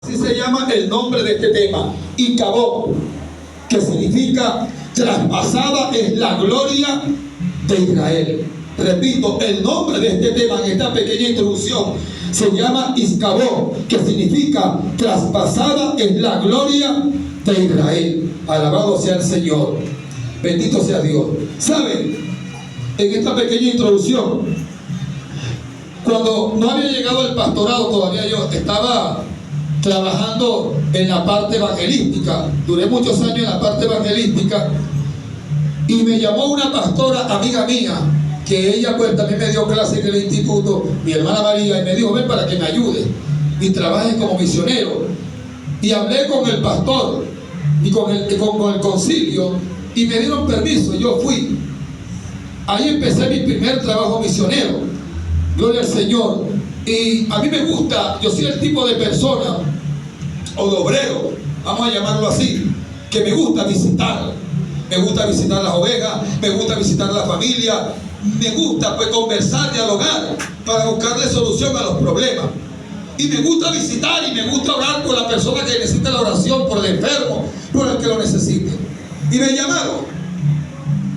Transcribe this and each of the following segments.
Así se llama el nombre de este tema, Icabod, que significa traspasada es la gloria de Israel. Repito, el nombre de este tema en esta pequeña introducción se llama Icabod, que significa traspasada es la gloria de Israel. Alabado sea el Señor, bendito sea Dios. ¿Saben? En esta pequeña introducción, cuando no había llegado el pastorado todavía, yo estaba trabajando en la parte evangelística. Duré muchos años en la parte evangelística y me llamó una pastora amiga mía, que ella pues también me dio clase en el instituto, mi hermana María, y me dijo: ven para que me ayude y trabaje como misionero. Y hablé con el pastor y con el concilio y me dieron permiso. Yo fui. Ahí empecé mi primer trabajo misionero. Gloria al Señor. Y a mí me gusta, yo soy el tipo de persona o de obrero, vamos a llamarlo así, que me gusta visitar. Me gusta visitar las ovejas, me gusta visitar la familia, me gusta pues conversar, dialogar para buscarle solución a los problemas. Y me gusta visitar y me gusta orar por la persona que necesita la oración, por el enfermo, por el que lo necesite. Y me llamaron.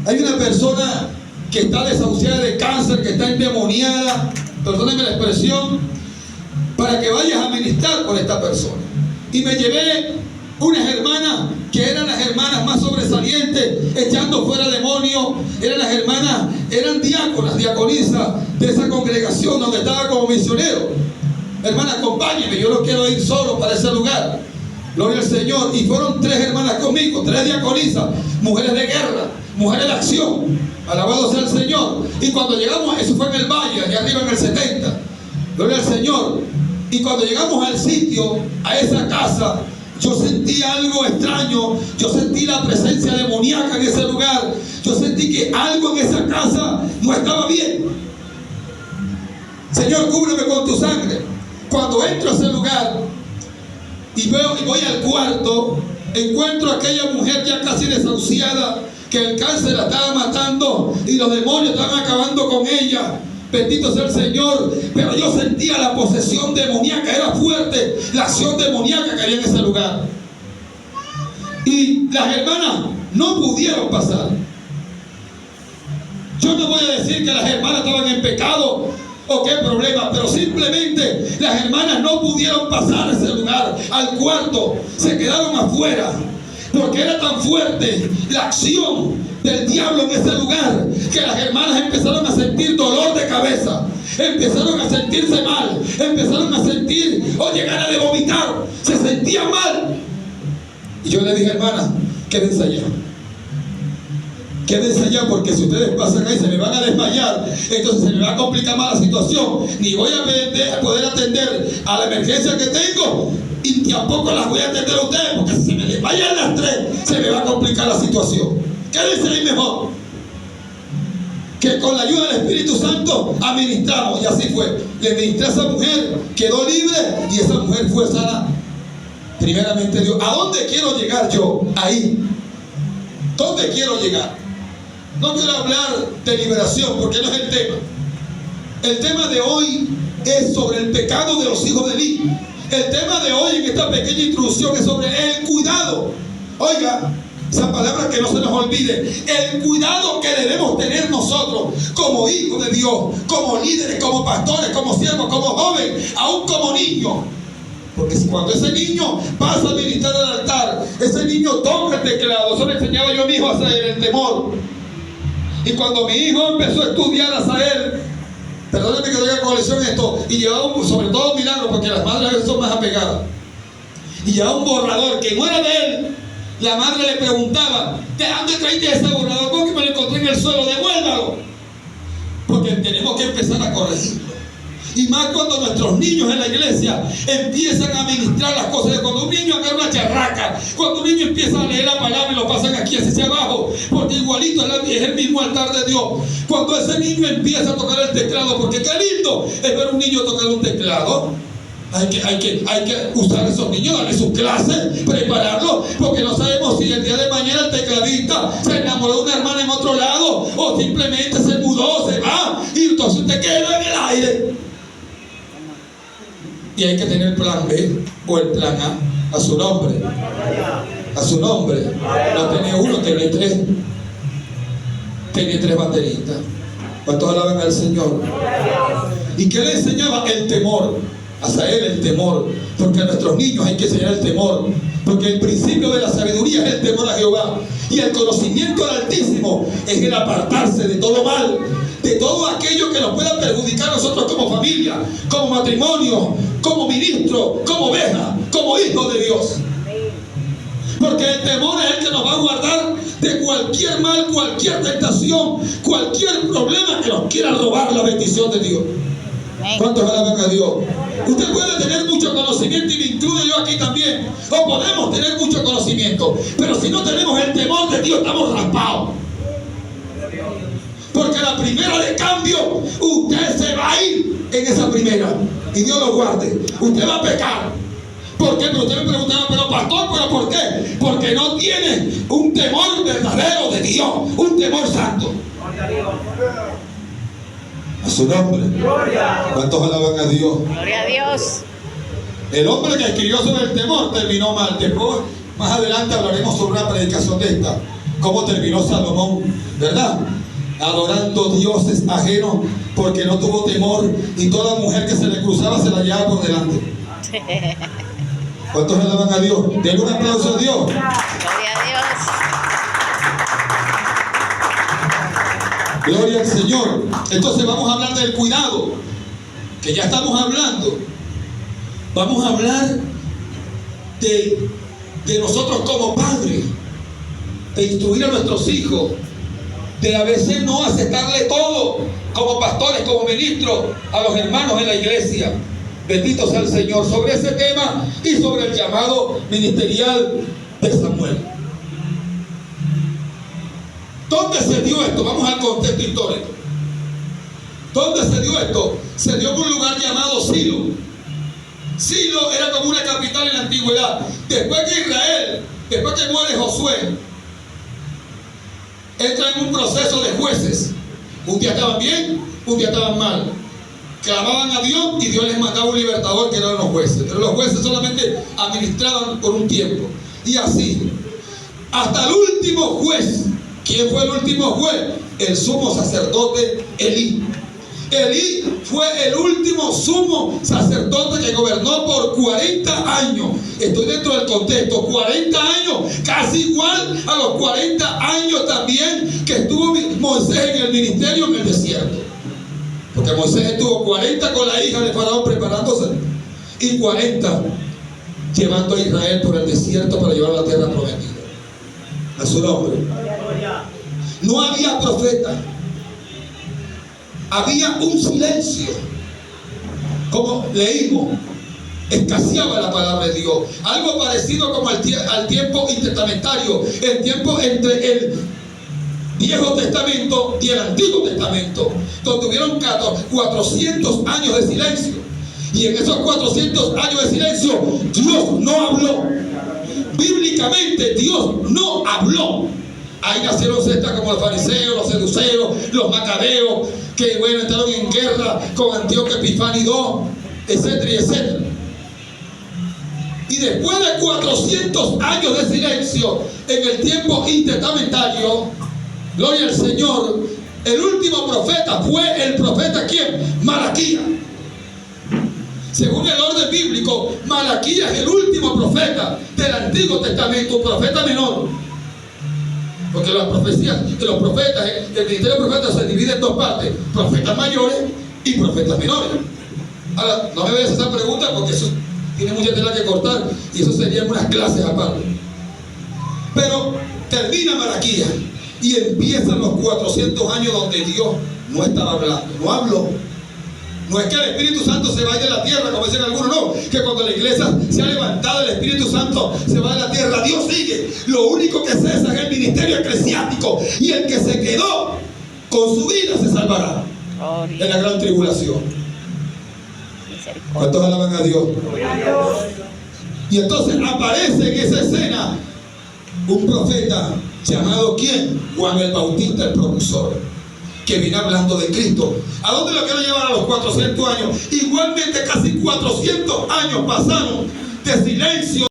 Hay una persona que está desahuciada de cáncer, que está endemoniada, perdónenme la expresión, para que vayas a ministrar por esta persona. Y me llevé unas hermanas que eran las hermanas más sobresalientes, echando fuera demonios. Eran las hermanas, eran diáconas, diaconisas de esa congregación donde estaba como misionero. Hermana, acompáñeme, yo no quiero ir solo para ese lugar. Gloria al Señor. Y fueron 3 hermanas conmigo, 3 diaconisas, mujeres de guerra, mujeres de acción. Alabado sea el Señor. Y cuando llegamos, eso fue en el valle, allá arriba en el 70. Gloria al Señor. Y cuando llegamos al sitio, a esa casa, yo sentí algo extraño. Yo sentí la presencia demoníaca en ese lugar. Yo sentí que algo en esa casa no estaba bien. Señor, cúbreme con tu sangre. Cuando entro a ese lugar y voy al cuarto, encuentro a aquella mujer ya casi desahuciada, que el cáncer la estaba matando y los demonios estaban acabando con ella. Bendito sea el Señor. Pero yo sentía la posesión demoníaca, era fuerte la acción demoníaca que había en ese lugar. Y las hermanas no pudieron pasar. Yo no voy a decir que las hermanas estaban en pecado o qué problema, pero simplemente las hermanas no pudieron pasar a ese lugar, al cuarto, se quedaron afuera. Porque era tan fuerte la acción del diablo en ese lugar que las hermanas empezaron a sentir dolor de cabeza, empezaron a sentirse mal, empezaron a sentir ganas de vomitar, se sentían mal. Y yo le dije: hermana, quédense allá. Quédense allá, porque si ustedes pasan ahí se me van a desmayar, entonces se me va a complicar más la situación. Ni voy a poder atender a la emergencia que tengo, y tampoco las voy a atender a ustedes, porque si se me desmayan las 3, se me va a complicar la situación. Quédense ahí mejor. Que con la ayuda del Espíritu Santo administramos. Y así fue. Le ministré a esa mujer, quedó libre, y esa mujer fue sana. Primeramente Dios. ¿A dónde quiero llegar yo? Ahí. ¿Dónde quiero llegar? No quiero hablar de liberación, porque no es el tema. El tema de hoy es sobre el pecado de los hijos de Eli. El tema de hoy en esta pequeña introducción es sobre el cuidado. Oiga, esa palabra que no se nos olvide. El cuidado que debemos tener nosotros como hijos de Dios, como líderes, como pastores, como siervos, como jóvenes, aún como niños. Porque cuando ese niño pasa a ministrar al altar, ese niño toca el teclado. Eso le enseñaba yo a mi hijo a hacer el temor. Y cuando mi hijo empezó a estudiar a Asael, perdónenme que doy a colección esto, y llevaba sobre todo un milagro, porque las madres a veces son más apegadas, y llevaba un borrador que no era de él. La madre le preguntaba: ¿de dónde traíste ese borrador? Porque me lo encontré en el suelo, devuélvalo. Porque tenemos que empezar a corregirlo. Y más cuando nuestros niños en la iglesia empiezan a ministrar las cosas. Cuando un niño agarra una charraca, cuando un niño empieza a leer la palabra y lo pasan aquí hacia abajo, porque igualito es el mismo altar de Dios. Cuando ese niño empieza a tocar el teclado, porque qué lindo es ver un niño tocar un teclado. Hay que usar a esos niños, darle sus clases, prepararlos, porque no sabemos si el día de mañana el tecladista se enamoró de una hermana en otro lado, o simplemente se mudó, se va, y entonces usted queda en el aire. Y hay que tener plan B. o el plan A. A su nombre. A su nombre. No tenía uno, tenía tres. Tenía tres bateristas. ¿Cuántos alaban al Señor? ¿Y qué le enseñaba? El temor. Hacia él el temor. Porque a nuestros niños hay que enseñar el temor. Porque el principio de la sabiduría es el temor a Jehová. Y el conocimiento del Altísimo es el apartarse de todo mal, de todo aquello que nos pueda perjudicar a nosotros como familia, como matrimonio, como ministro, como oveja, como hijo de Dios. Porque el temor es el que nos va a guardar de cualquier mal, cualquier tentación, cualquier problema que nos quiera robar la bendición de Dios. ¿Cuántos alaban a Dios? Usted puede tener mucho conocimiento, y me incluyo yo aquí también, o podemos tener mucho conocimiento, pero si no tenemos el temor de Dios, estamos raspados. Porque la primera de cambio, usted se va a ir en esa primera, y Dios lo guarde. Usted va a pecar. ¿Por qué? Pero usted me preguntaba, pero pastor, ¿pero por qué? Porque no tiene un temor verdadero de Dios, un temor santo. A su nombre. ¿Cuántos alaban a Dios? Gloria a Dios. El hombre que escribió sobre el temor terminó mal. Después, más adelante hablaremos sobre una predicación de esta. Cómo terminó Salomón, ¿verdad? Adorando dioses ajenos porque no tuvo temor, y toda mujer que se le cruzaba se la llevaba por delante. ¿Cuántos alaban a Dios? Denle un aplauso a Dios. Gloria a Dios. Gloria al Señor. Entonces vamos a hablar del cuidado, que ya estamos hablando. Vamos a hablar de nosotros como padres, de instruir a nuestros hijos, de a veces no aceptarle todo como pastores, como ministros, a los hermanos en la iglesia. Bendito sea el Señor, sobre ese tema y sobre el llamado ministerial de Samuel. ¿Dónde se dio esto? Vamos al contexto histórico. ¿Dónde se dio esto? Se dio en un lugar llamado Silo. Silo era como una capital en la antigüedad. Después que Israel, después que muere Josué, entra en un proceso de jueces. Un día estaban bien, un día estaban mal. Clamaban a Dios y Dios les mandaba un libertador, que eran los jueces. Pero los jueces solamente administraban por un tiempo. Y así, hasta el último juez. ¿Quién fue el último juez? El sumo sacerdote Elí. Elí fue el último sumo sacerdote que gobernó por 40 años. Estoy dentro del contexto. 40 años, casi igual a los 40 años también que estuvo Moisés en el ministerio en el desierto. Porque Moisés estuvo 40 con la hija de Faraón preparándose, y 40 llevando a Israel por el desierto para llevar a la tierra prometida. A su nombre. No había profeta. Había un silencio. Como leímos, escaseaba la palabra de Dios. Algo parecido como al tiempo intertestamentario, el tiempo entre el Viejo Testamento y el Antiguo Testamento, donde hubieron 400 años de silencio. Y en esos 400 años de silencio, Dios no habló. Bíblicamente, Dios no habló. Ahí nacieron sectas como los fariseos, los seduceos, los macabeos, que bueno, entraron en guerra con Antíoco Epifanio II, etcétera y etcétera. Y después de 400 años de silencio en el tiempo intertestamentario, gloria al Señor, el último profeta fue el profeta ¿quién? Malaquías. Según el orden bíblico, Malaquías es el último profeta del Antiguo Testamento, un profeta menor. Porque las profecías de los profetas, el ministerio de profetas se divide en dos partes: profetas mayores y profetas menores. Ahora, no me veas esa pregunta porque eso tiene mucha tela que cortar y eso serían unas clases aparte. Pero termina Malaquías y empiezan los 400 años donde Dios no estaba hablando, no habló. No es que el Espíritu Santo se vaya de la tierra, como dicen algunos, no. Que cuando la iglesia se ha levantado, el Espíritu Santo se va de la tierra. Dios sigue. Lo único que cesa es el ministerio eclesiástico. Y el que se quedó con su vida se salvará en la gran tribulación. ¿Cuántos alaban a Dios? Y entonces aparece en esa escena un profeta llamado ¿quién? Juan el Bautista, el precursor, que viene hablando de Cristo. ¿A dónde lo quiero llevar a los 400 años? Igualmente casi 400 años pasaron de silencio.